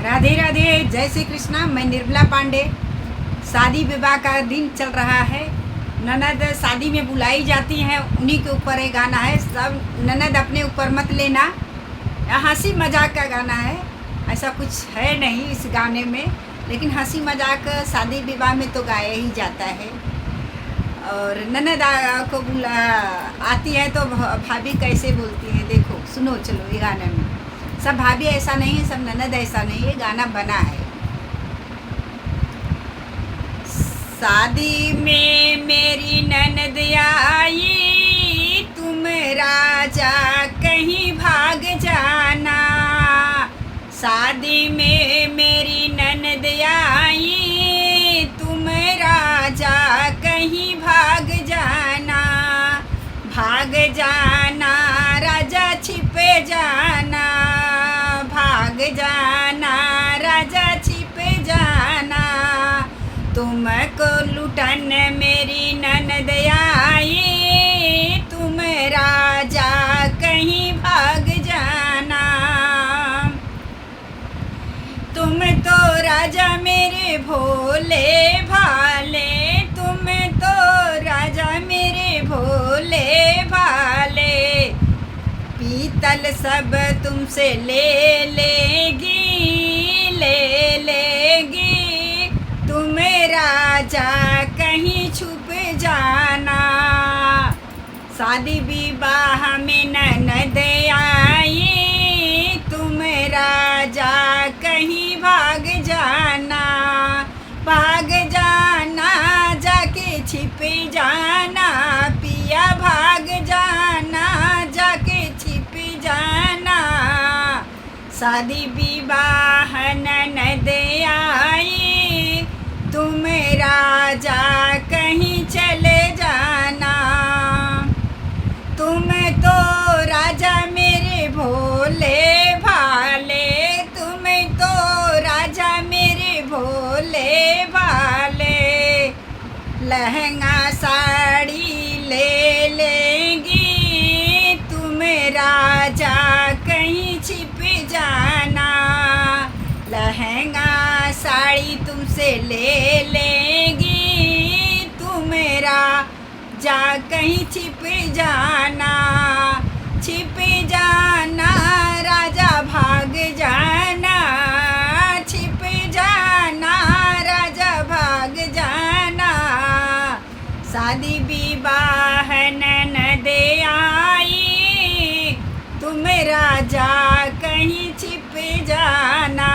राधे राधे, जय श्री कृष्णा। मैं निर्मला पांडे। शादी विवाह का दिन चल रहा है। ननद शादी में बुलाई जाती हैं, उन्हीं के ऊपर एक गाना है। सब ननद अपने ऊपर मत लेना, हंसी मजाक का गाना है। ऐसा कुछ है नहीं इस गाने में, लेकिन हंसी मजाक शादी विवाह में तो गाया ही जाता है। और ननद को आती है तो भाभी कैसे बोलती है, देखो सुनो, चलो ये गाने में। सब भाभी ऐसा नहीं है, सब ननद ऐसा नहीं है, गाना बना है। शादी में मेरी ननद आई, तुम राजा कहीं भाग जाना। शादी में मेरी ननद आई, तुम राजा कहीं भाग जाना। भाग जाना राजा, छिप जाना। भाग जाना राजा, छिप जाना। तुमको लुटन मेरी ननद आई, तुम राजा कहीं भाग जाना। तुम तो राजा मेरे भोले भाले, तुम तो राजा मेरे भोले भाले। पीतल सब तुमसे ले लेगी, ले लेगी। तुम राजा कहीं छुप जाना। शादी विवाह में ननद आई, तुम राजा कहीं भाग जाना। भाग जाना जाके छिप जाना, पिया भाग जाना जाके छिप जाना। शादी विवाह ननद आई, तुम राजा कहीं चले जाना। तुम तो राजा मेरे भोले भाले, तुम तो राजा मेरे भोले भाले। लहंगा साड़ी ले लेंगी, तुम राजा कहीं छिप जाना। लहंगा साड़ी तुमसे ले लेंगी, तुम राजा कहीं छिप जाना। छिप जाना राजा, भाग जाना। छिप जाना राजा, भाग जाना। शादी विवाह ननद आई, तुम राजा कहीं छिप जाना।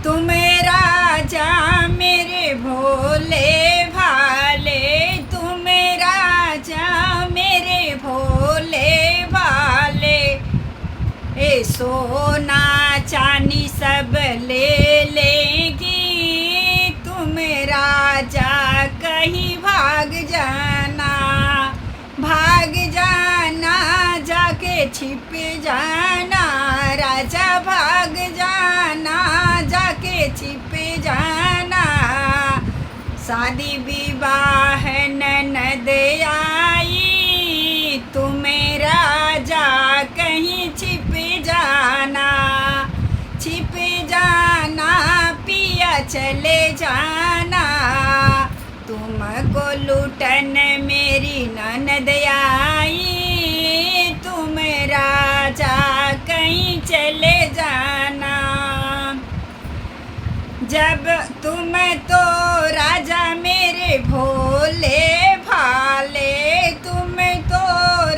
तुम राजा मेरे भोले भाले, तुम राजा मेरे भोले भाले। ए सोना चांदी सब ले लेगी, तुम राजा कहीं भाग जाना। भाग जाना जाके छिप जाना, राजा भाग जाना जाके छिप जाना। शादी विवाह ननद आई, तुम राजा कहीं छिप जाना। छिप जाना पिया चले जाना। तुमको लुटन मेरी ननद आई, तुम राजा कहीं चले जाना। जब तुम तो राजा मेरे भोले भाले, तुम तो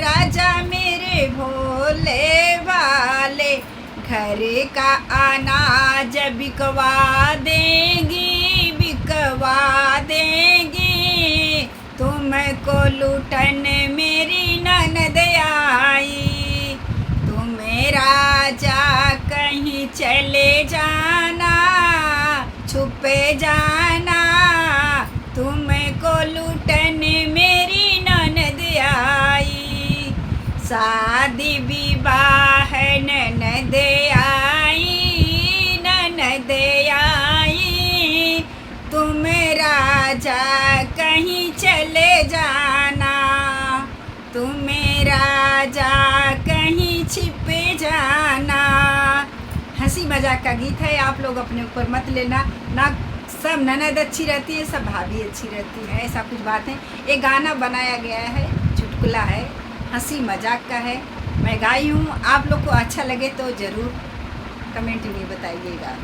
राजा मेरे भोले भाले। घर का अनाज बिकवा देंगी, बिकवा देंगी। तुमको लुटन मेरी ननद आई, तुम राजा कहीं चले जाना। छुप जाना, तुमको लुटन मेरी ननद आई। शादी विवाह ननद आई, ननद आई। तुम राजा कहीं चले जाना। तुम राजा कहीं छिप जाना। हंसी मजाक का गीत है, आप लोग अपने ऊपर मत लेना ना। सब ननद अच्छी रहती है, सब भाभी अच्छी रहती है, ऐसा कुछ बात है। ये गाना बनाया गया है, चुटकुला है, हंसी मजाक का है, मैं गाई हूँ। आप लोग को अच्छा लगे तो ज़रूर कमेंट में बताइएगा।